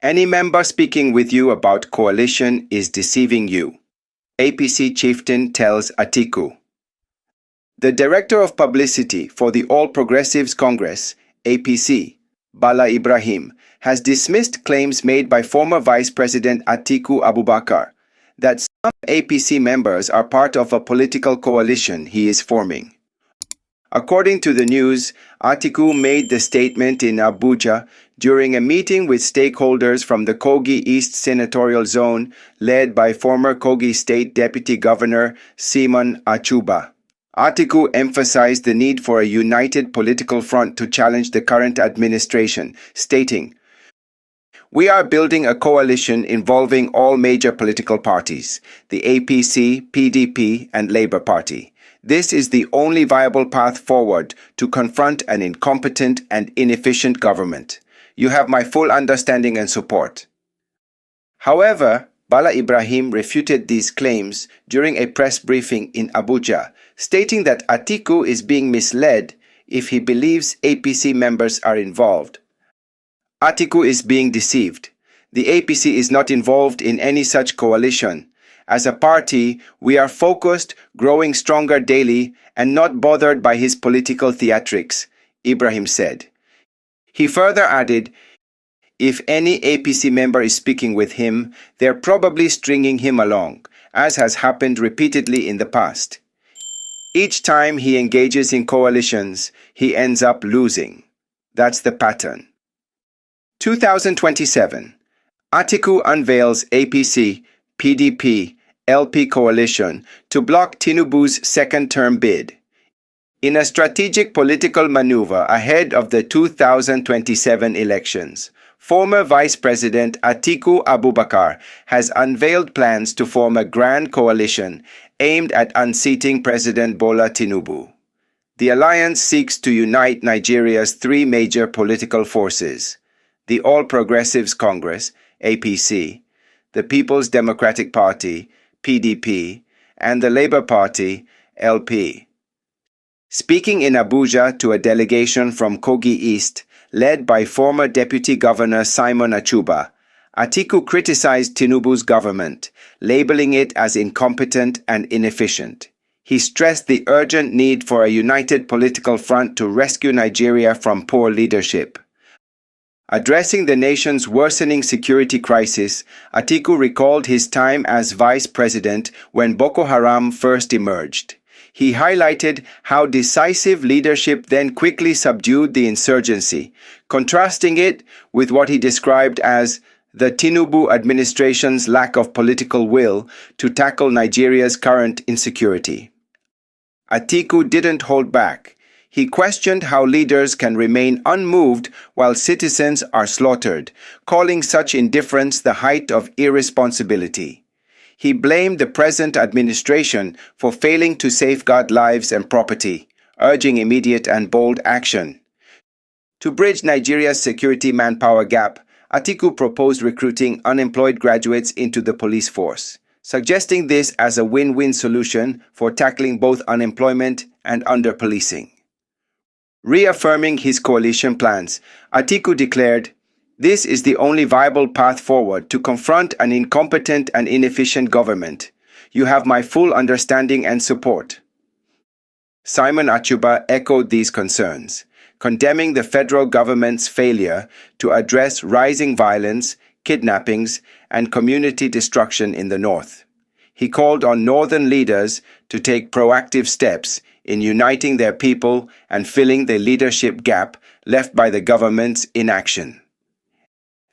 Any member speaking with you about coalition is deceiving you, APC chieftain tells Atiku. The Director of Publicity for the All Progressives Congress, APC, Bala Ibrahim, has dismissed claims made by former Vice President Atiku Abubakar that some APC members are part of a political coalition he is forming. According to the news, Atiku made the statement in Abuja during a meeting with stakeholders from the Kogi East Senatorial Zone led by former Kogi State Deputy Governor Simon Achuba. Atiku emphasized the need for a united political front to challenge the current administration, stating, "We are building a coalition involving all major political parties, the APC, PDP, and Labour Party. This is the only viable path forward to confront an incompetent and inefficient government. You have my full understanding and support." However, Bala Ibrahim refuted these claims during a press briefing in Abuja, stating that Atiku is being misled if he believes APC members are involved. Atiku is being deceived. The APC is not involved in any such coalition. As a party, we are focused, growing stronger daily, and not bothered by his political theatrics, Ibrahim said. He further added, if any APC member is speaking with him, they're probably stringing him along, as has happened repeatedly in the past. Each time he engages in coalitions, he ends up losing. That's the pattern. 2027. Atiku unveils APC, PDP, LP coalition to block Tinubu's second-term bid. In a strategic political maneuver ahead of the 2027 elections, former Vice President Atiku Abubakar has unveiled plans to form a grand coalition aimed at unseating President Bola Tinubu. The alliance seeks to unite Nigeria's three major political forces: the All Progressives Congress, APC, the People's Democratic Party, PDP, and the Labour Party, LP. Speaking in Abuja to a delegation from Kogi East, led by former Deputy Governor Simon Achuba, Atiku criticized Tinubu's government, labeling it as incompetent and inefficient. He stressed the urgent need for a united political front to rescue Nigeria from poor leadership. Addressing the nation's worsening security crisis, Atiku recalled his time as vice president when Boko Haram first emerged. He highlighted how decisive leadership then quickly subdued the insurgency, contrasting it with what he described as the Tinubu administration's lack of political will to tackle Nigeria's current insecurity. Atiku didn't hold back. He questioned how leaders can remain unmoved while citizens are slaughtered, calling such indifference the height of irresponsibility. He blamed the present administration for failing to safeguard lives and property, urging immediate and bold action. To bridge Nigeria's security manpower gap, Atiku proposed recruiting unemployed graduates into the police force, suggesting this as a win-win solution for tackling both unemployment and under-policing. Reaffirming his coalition plans, Atiku declared, "This is the only viable path forward to confront an incompetent and inefficient government. You have my full understanding and support." Simon Achuba echoed these concerns, condemning the federal government's failure to address rising violence, kidnappings, and community destruction in the north. He called on northern leaders to take proactive steps in uniting their people and filling the leadership gap left by the government's inaction.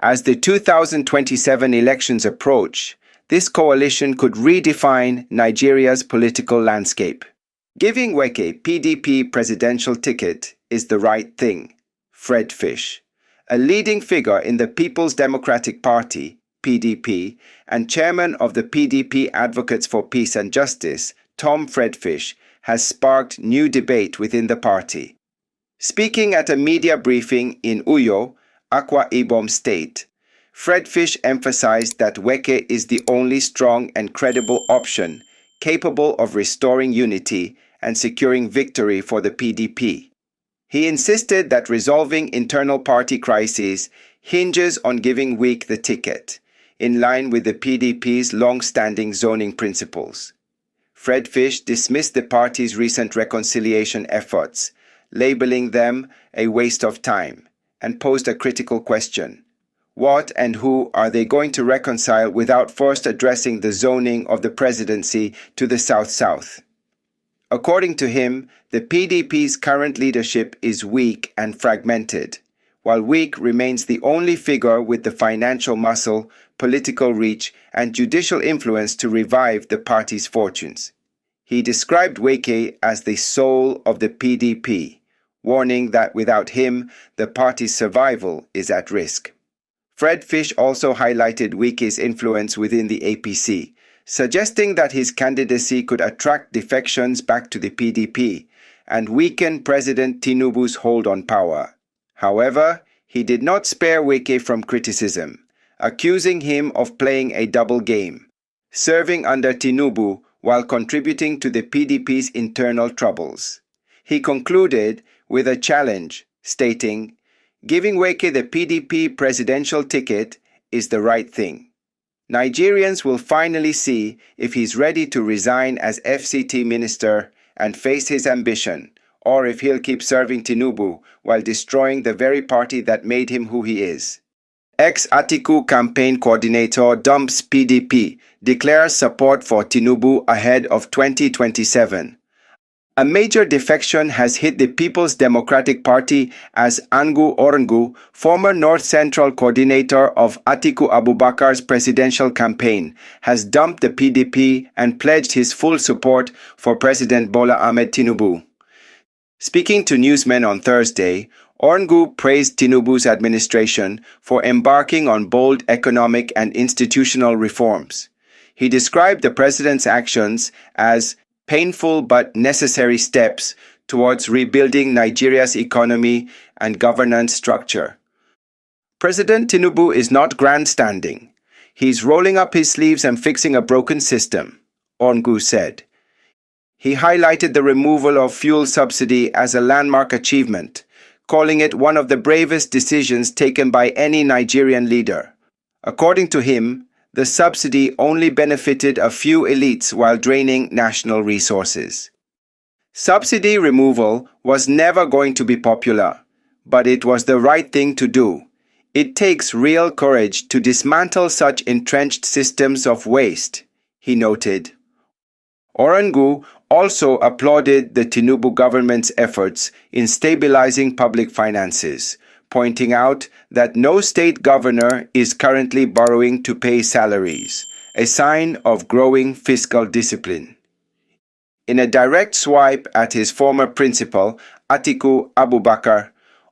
As the 2027 elections approach, this coalition could redefine Nigeria's political landscape. Giving Weke PDP presidential ticket is the right thing, Fred Fish, a leading figure in the People's Democratic Party, PDP, and chairman of the PDP Advocates for Peace and Justice, Tom Fredfish, has sparked new debate within the party. Speaking at a media briefing in Uyo, Akwa Ibom State, Fredfish emphasized that Weke is the only strong and credible option capable of restoring unity and securing victory for the PDP. He insisted that resolving internal party crises hinges on giving Wike the ticket, in line with the PDP's long-standing zoning principles. Fred Fish dismissed the party's recent reconciliation efforts, labeling them a waste of time, and posed a critical question. What and who are they going to reconcile without first addressing the zoning of the presidency to the South-South? According to him, the PDP's current leadership is weak and fragmented, while Wike remains the only figure with the financial muscle, political reach, and judicial influence to revive the party's fortunes. He described Wike as the soul of the PDP, warning that without him, the party's survival is at risk. Fred Fish also highlighted Wike's influence within the APC, suggesting that his candidacy could attract defections back to the PDP and weaken President Tinubu's hold on power. However, he did not spare Wike from criticism, accusing him of playing a double game, serving under Tinubu while contributing to the PDP's internal troubles. He concluded with a challenge, stating, "Giving Wike the PDP presidential ticket is the right thing. Nigerians will finally see if he's ready to resign as FCT minister and face his ambition, or if he'll keep serving Tinubu while destroying the very party that made him who he is." Ex-Atiku campaign coordinator dumps PDP, declares support for Tinubu ahead of 2027. A major defection has hit the People's Democratic Party as Angu Orangu, former North Central coordinator of Atiku Abubakar's presidential campaign, has dumped the PDP and pledged his full support for President Bola Ahmed Tinubu. Speaking to newsmen on Thursday, Orangu praised Tinubu's administration for embarking on bold economic and institutional reforms. He described the president's actions as painful but necessary steps towards rebuilding Nigeria's economy and governance structure. President Tinubu is not grandstanding. He's rolling up his sleeves and fixing a broken system, Orangu said. He highlighted the removal of fuel subsidy as a landmark achievement, calling it one of the bravest decisions taken by any Nigerian leader. According to him, the subsidy only benefited a few elites while draining national resources. Subsidy removal was never going to be popular, but it was the right thing to do. It takes real courage to dismantle such entrenched systems of waste, he noted. Orangu also applauded the Tinubu government's efforts in stabilizing public finances, pointing out that no state governor is currently borrowing to pay salaries, a sign of growing fiscal discipline. In a direct swipe at his former principal, Atiku Abubakar,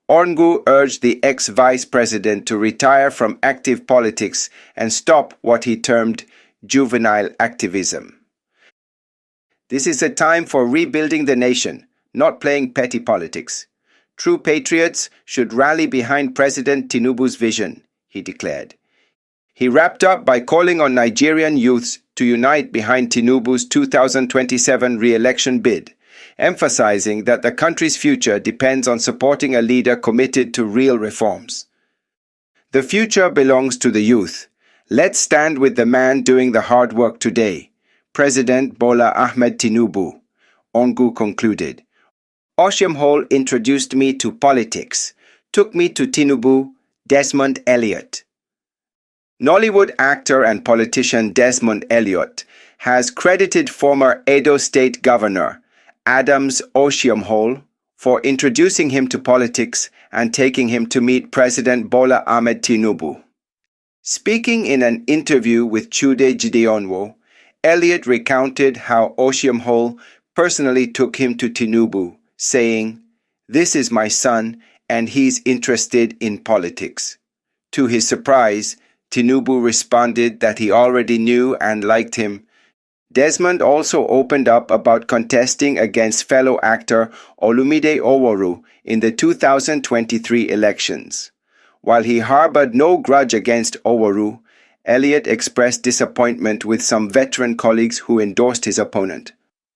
Orangu urged the ex-vice president to retire from active politics and stop what he termed juvenile activism. "This is a time for rebuilding the nation, not playing petty politics. True patriots should rally behind President Tinubu's vision," he declared. He wrapped up by calling on Nigerian youths to unite behind Tinubu's 2027 re-election bid, emphasizing that the country's future depends on supporting a leader committed to real reforms. "The future belongs to the youth. Let's stand with the man doing the hard work today, President Bola Ahmed Tinubu," Orangu concluded. "Oshiem Hall introduced me to politics, took me to Tinubu, Desmond Elliott." Nollywood actor and politician Desmond Elliott has credited former Edo State Governor Adams Oshiem Hall for introducing him to politics and taking him to meet President Bola Ahmed Tinubu. Speaking in an interview with Chude Gideonwo, Elliott recounted how Oshiem Hall personally took him to Tinubu, saying, "This is my son and he's interested in politics." To his surprise, Tinubu responded that he already knew and liked him. Desmond also opened up about contesting against fellow actor Olumide Oworu in the 2023 elections. While he harbored no grudge against Oworu, Elliott expressed disappointment with some veteran colleagues who endorsed his opponent.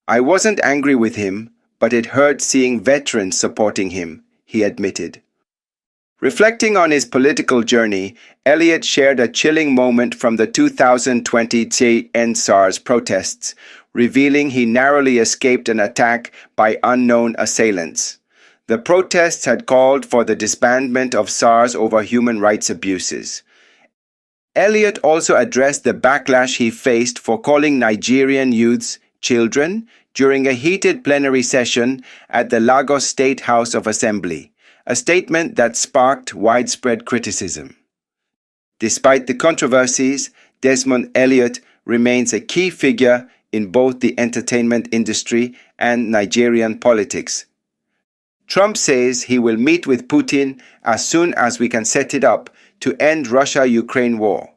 "I wasn't angry with him, but it hurt seeing veterans supporting him," he admitted. Reflecting on his political journey, Elliott shared a chilling moment from the 2020 end-SARS protests, revealing he narrowly escaped an attack by unknown assailants. The protests had called for the disbandment of SARS over human rights abuses. Elliott also addressed the backlash he faced for calling Nigerian youths children during a heated plenary session at the Lagos State House of Assembly, a statement that sparked widespread criticism. Despite the controversies, Desmond Elliott remains a key figure in both the entertainment industry and Nigerian politics. Trump says he will meet with Putin as soon as we can set it up to end Russia-Ukraine war.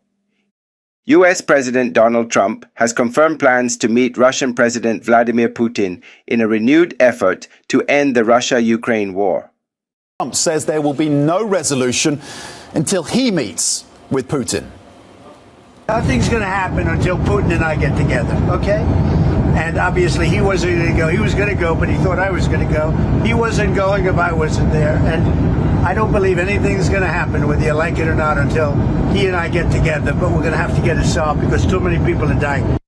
U.S. President Donald Trump has confirmed plans to meet Russian President Vladimir Putin in a renewed effort to end the Russia-Ukraine war. Trump says there will be no resolution until he meets with Putin. Nothing's going to happen until Putin and I get together, okay? And obviously he wasn't going to go. He was going to go, but he thought I was going to go. He wasn't going if I wasn't there. And I don't believe anything's going to happen, whether you like it or not, until he and I get together. But we're going to have to get it solved because too many people are dying.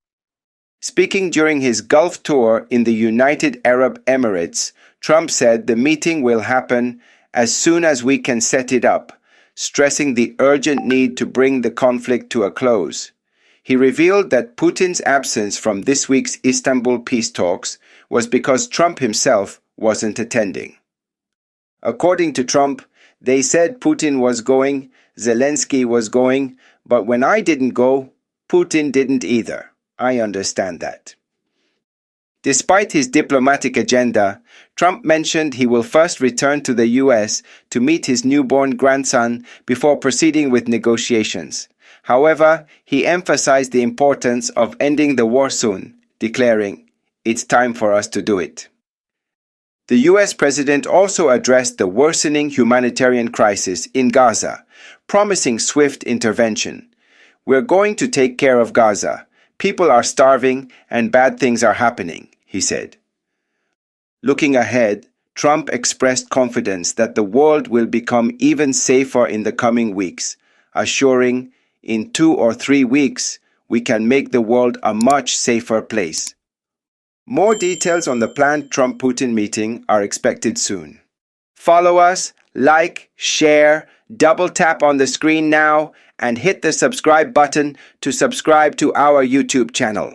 Speaking during his Gulf tour in the United Arab Emirates, Trump said the meeting will happen as soon as we can set it up, stressing the urgent need to bring the conflict to a close. He revealed that Putin's absence from this week's Istanbul peace talks was because Trump himself wasn't attending. According to Trump, they said Putin was going, Zelensky was going, but when I didn't go, Putin didn't either. I understand that. Despite his diplomatic agenda, Trump mentioned he will first return to the U.S. to meet his newborn grandson before proceeding with negotiations. However, he emphasized the importance of ending the war soon, declaring, "It's time for us to do it." The U.S. president also addressed the worsening humanitarian crisis in Gaza, promising swift intervention. "We're going to take care of Gaza. People are starving and bad things are happening," he said. Looking ahead, Trump expressed confidence that the world will become even safer in the coming weeks, assuring, "In 2 or 3 weeks, we can make the world a much safer place." More details on the planned Trump-Putin meeting are expected soon. Follow us, like, share, double tap on the screen now, and hit the subscribe button to subscribe to our YouTube channel.